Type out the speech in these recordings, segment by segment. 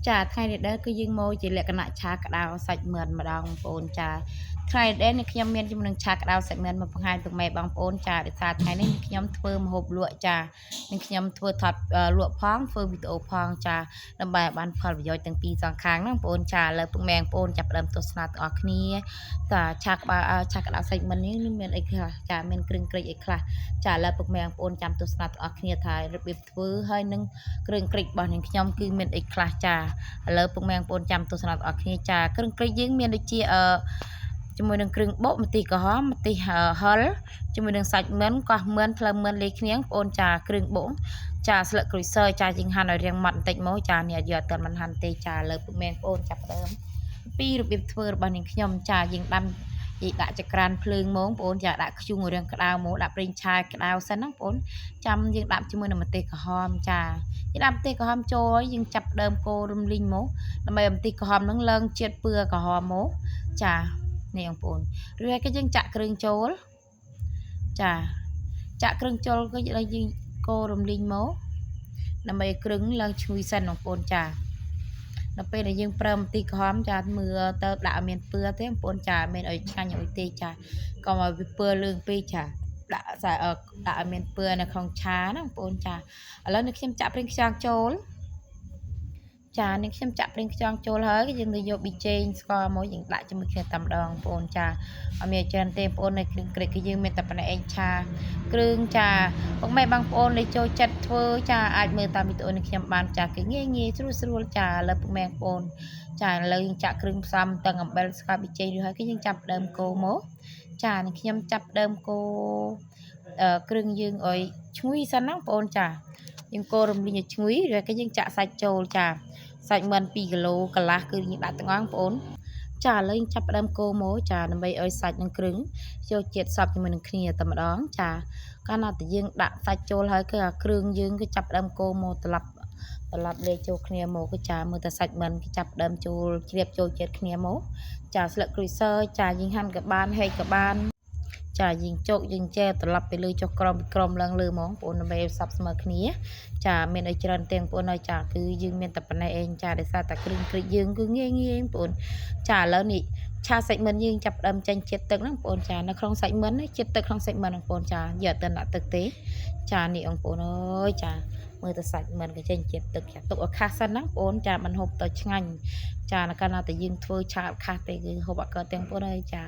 ចាថ្ងៃនេះដែរគឺយើងមកជាលក្ខណៈឆាក្តៅសាច់មឿនម្ដងបងប្អូនចាថ្ងៃនេះដែរនេះខ្ញុំមានជំនួសឆាក្តៅសាច់មឿនមកបង្ហាញពុកម៉ែបងប្អូនចាដោយសារថ្ងៃនេះខ្ញុំធ្វើម្ហូបលក់ចានឹងខ្ញុំធ្វើថតលក់ផងធ្វើវីដេអូផងចាដើម្បីឲ្យបានផលប្រយោជន៍ទាំងពីរសងខាងហ្នឹងបងប្អូនចាឥឡូវពុកម៉ែបងប្អូនចាប់ផ្ដើមទស្សនាទាំងអស់គ្នាចាឆាក្តៅសាច់មឿននេះមានអីខ្លះចាមានគ្រឿងក្រិចអីខ្លះចាឥឡូវពុកម៉ែបងប្អូនចាំទស្សនាទាំងអស់គ្នាថារបៀបធ្វើហើយនឹងគ្រឿងក្រិចរបស់នាងខ្ញុំគឺមានអីខ្លះចាឥឡូវពុកម៉ែបងប្អូនចាំទស្សនាទាំងអស់គ្នាចាគ្រឿងក្រិចយើងមានដូចជាជាមួយនឹងគ្រឿងបុកម្ទេសក្រហមម្ទេសហិលជាមួយនឹងសាច់មឿនកោះមឿនផ្លូវមឿនលេខគ្នាងបងប្អូនចាគ្រឿងបុកចាស្លឹកក្រូចសើចាយើងហាន់ឲ្យរាងម៉ត់បន្តិចមកចានេះយកអត់ទាន់មិនហាន់ទេចាឥឡូវពុកម៉ែបងប្អូនចាប់ដើមពីរបៀបធ្វើរបស់នាងខ្ញុំចាយើងដាំដាក់ចក្រានភ្លើងមកបងប្អូនចាដាក់ខ្ជុងរាងក្តៅមកដាក់ប្រេងឆាក្តៅសិនណាបងប្អូនចាំយើងដាក់ជាមួយនឹងម្ទេសក្រហមចាយើងដាក់ម្ទេសក្រហមចូលយើងចាប់ដើមកូររំលីងមកដើម្បីម្ទេសក្រហមនឹងឡើងជាតិពឿក្រហមមកចានេះបងប្អូនរួចហើយក៏យើងចាក់គ្រឿងចូលចាចាក់គ្រឿងចូលក៏យើងកូររំលីងមកដើម្បីឲ្យគ្រឿងឡើងឈ្ងុយសិនបងប្អូនចាដល់ពេលដែលយើងប្រើម្ទេសក្រហមចាមើលទៅដាក់ឲ្យមានពឿទេបងប្អូនចាមានឲ្យឆ្ងាញ់អុយទេចាកុំឲ្យវាពឿលឿងពេកចាដាក់ឲ្យមានពឿនៅក្នុងឆាណាបងប្អូនចាឥឡូវនេះខ្ញុំចាក់ប្រេងខ្យងចូលចានេះខ្ញុំចាក់ប្រេងខ្យងចូលហើយយើងទៅយកប៊ីចេងស្ករមកយើងដាក់ជាមួយគ្នាតែម្ដងបងប្អូនចាអត់មានច្រើនទេបងប្អូននៅគ្រឿងក្រិចគឺយើងមានតែប៉ុណ្ណេះឯងឆាគ្រឿងចាពុកម៉ែបងប្អូនដែលចូលចិត្តធ្វើចាអាចមើលតាមវីដេអូនេះខ្ញុំបានចាគឺងាយស្រួលចាឥឡូវពុកម៉ែបងប្អូនចាឥឡូវយើងចាក់គ្រឿងផ្សំទាំងអំបិលស្ករប៊ីចេងរួចហើយគឺយើងចាប់ដើមកូរមកចានេះខ្ញុំចាប់ដើមកូរគ្រឿងយើងឲ្យឈ្ងុយសិនណាបងប្អូនចាយើងកូររំលីងឲ្យឈ្ងុយរួចគឺយើងចាក់សាច់ចូលចាសាច់មឿន2គីឡូកន្លះគឺយើងដាក់ទាំងអស់បងប្អូនចាឥឡូវយើងចាប់ផ្ដើមកូរមកចាដើម្បីឲ្យសាច់និងគ្រឿងចូលជាតិសព្វជាមួយនឹងគ្នាតែម្ដងចាកាលណាតែយើងដាក់សាច់ចូលហើយគឺអាគ្រឿងយើងគឺចាប់ផ្ដើមកូរមកត្រឡប់លេចូលគ្នាមកគឺចាមើលតែសាច់មឿនគឺចាប់ផ្ដើមចូលជ្រាបចូលជាតិគ្នាមកចាស្លឹកក្រូចសើចាយើងហាន់ក៏បានហែកក៏បានចាយើងជោគយើងចែត្រឡប់ទៅលើចុះក្រោមពីក្រោមឡើងលើហ្មងបងប្អូនដើម្បីឲ្យសព្វស្មើគ្នាចាមានឲ្យច្រើនទាំងបងប្អូនហើយចាគឺយើងមានតែប៉ុណ្ណេះឯងចាដោយសារតែគ្រឿងក្រិចយើងគឺងាយបងប្អូនចាឥឡូវនេះឆាសាច់មឿនយើងចាប់ផ្ដើមចាញ់ជាតិទឹកហ្នឹងបងប្អូនចានៅក្នុងសាច់មឿនជាតិទឹកក្នុងសាច់មឿនបងប្អូនចាយកទៅដាក់ទឹកទេចានេះបងប្អូនអើយចាមើលទៅសាច់មឿនក៏ចេញជាតិទឹកចាទុកឲ្យខាស់សិនណាបងប្អូនចាមិនហូបទៅឆ្ងាញ់ចានៅកាលណាតែយើងធ្វើឆាខាស់ទេគឺហូបអត់កើតទាំងបងប្អូនហើយចា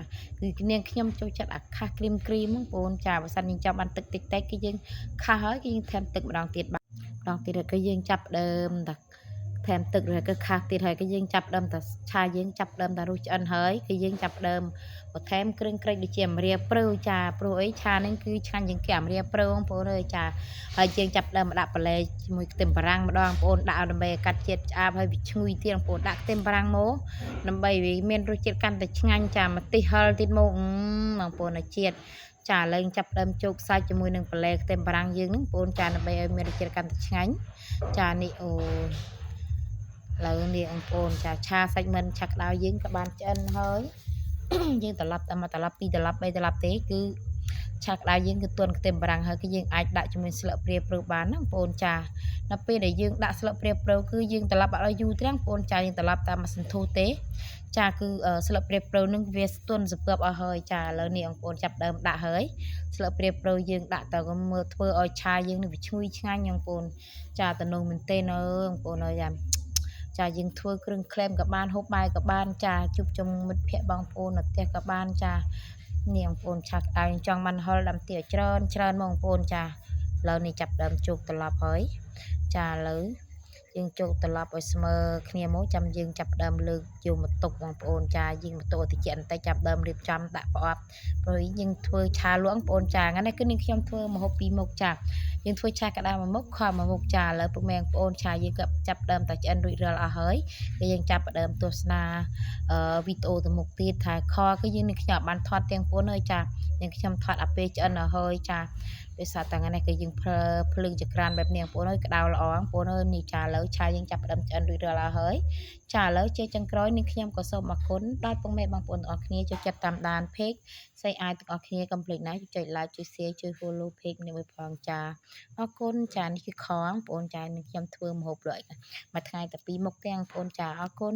គឺនាងខ្ញុំចូលចិត្តអាខាស់គ្រីមហ្នឹងបងប្អូនចាបើសិនយើងចាំបានទឹកតិចគឺយើងខាស់ហើយគឺយើងថែមទឹកម្ដងទៀតគឺយើងចាប់ដើមតែថែមទឹកrồiគឺខាស់ទៀតហើយគឺយើងចាប់ដើមតែឆាយើងចាប់ដើមតែរសឆ្អិនហើយគឺយើងចាប់ដើមបន្ថែមគ្រឿងក្រិចដូចជាអំរាព្រៅចាព្រោះអីឆានេះគឺឆ្ងាញ់ជាងគេអំរាព្រៅបងប្អូនអើយចាហើយយើងចាប់ដើមដាក់បន្លែជាមួយខ្ទឹមបារាំងម្ដងបងប្អូនដាក់ដើម្បីកាត់ជាតិឆ្អាបហើយវាឈ្ងុយទៀតបងប្អូនដាក់ខ្ទឹមបារាំងមកដើម្បីវាមានរសជាតិកាន់តែឆ្ងាញ់ចាម្ទេសហិលទៀតមកបងប្អូនឲ្យជាតិចាឥឡូវចាប់ដើមជោគសាច់ជាមួយនឹងបន្លែខ្ទឹមបារាំងយើងហ្នឹងបងប្អូនចាដើម្បីឲ្យមានរសជាតិកាន់តែឆ្ងាញ់ចានេះអូឥឡូវនេះបងប្អូនចាឆាសាច់មឿនឆាក្តៅយើងក៏បានឆ្អិនហើយយើងត្រឡប់តែមកត្រឡប់2ត្រឡប់3ត្រឡប់ទេគឺឆាក្តៅយើងគឺទន់ខ្ទឹមបារាំងហើយគឺយើងអាចដាក់ជាមួយស្លឹកព្រាព្រៅបានណាបងប្អូនចាដល់ពេលដែលយើងដាក់ស្លឹកព្រាព្រៅគឺយើងត្រឡប់អត់ឲ្យយូរទេបងប្អូនចាយើងត្រឡប់តាមមួយសន្ធោសទេចាគឺស្លឹកព្រាព្រៅនឹងវាស្ទន់សពើបអស់ហើយចាឥឡូវនេះបងប្អូនចាប់ដើមដាក់ហើយស្លឹកព្រាព្រៅយើងដាក់ទៅមើលធ្វើឲ្យឆាយើងនឹងវាឈ្ងុយឆ្ងាញ់បងប្អូនចាតំណងមែនទេបងប្អូនអើយចាយើងធ្វើគ្រឿងក្លែមក៏បានហូបបាយក៏បានចាជួបជុំមិត្តភ័ក្តិបងប្អូននៅផ្ទះក៏បានចានេះបងប្អូនឆាក្តៅចង់បានហុលដាំទៀតច្រើនបងប្អូនចាឥឡូវនេះចាប់ដើមជោគត្រឡប់ហើយចាឥឡូវយើងជោគត្រឡប់ឲ្យស្មើគ្នាមកចាំយើងចាប់ដើមលើកយកមកទុកបងប្អូនចាយើងមកទុកតិចបន្តិចចាប់ដើមរៀបចំដាក់ប្រអប់ព្រោះយើងធ្វើឆាលក់បងប្អូនចាថ្ងៃនេះគឺនាងខ្ញុំធ្វើម្ហូប2មុខចាយើងធ្វើឆាក្តៅមួយមុខខមួយមុខចាឥឡូវពុកម៉ែបងប្អូនឆាយើងក៏ចាប់ដើមតែឆ្អិនរួចរាល់អស់ហើយគឺយើងចាប់ដើមទស្សនាវីដេអូទៅមុខទៀតថាខគឺយើងនាងខ្ញុំបានថតទាំងបងប្អូនហើយចានាងខ្ញុំថតអាពេលឆ្អិនអស់ហើយចា ដោយសារតែថ្ងៃនេះគឺយើងប្រើភ្លើងចក្រានបែបនេះបងប្អូនអើយក្តៅល្អបងប្អូនអើយនេះចាឥឡូវឆាយើងចាប់ផ្ដើមឆ្អិនរួចរាល់ហើយចាឥឡូវជាចុងក្រោយនេះខ្ញុំក៏សូមអរគុណដល់ពុកម៉ែបងប្អូនទាំងអស់គ្នាចូលចិត្តតាមដាន page ស្អីអាចទាំងអស់គ្នាកុំភ្លេចណាចុច like ជួយ share ជួយ follow page នេះមួយផងចាអរគុណចានេះគឺខបងប្អូនចានឹងខ្ញុំធ្វើម្ហូបលក់មួយថ្ងៃតែ2មុខទាំងបងប្អូនចាអរគុណ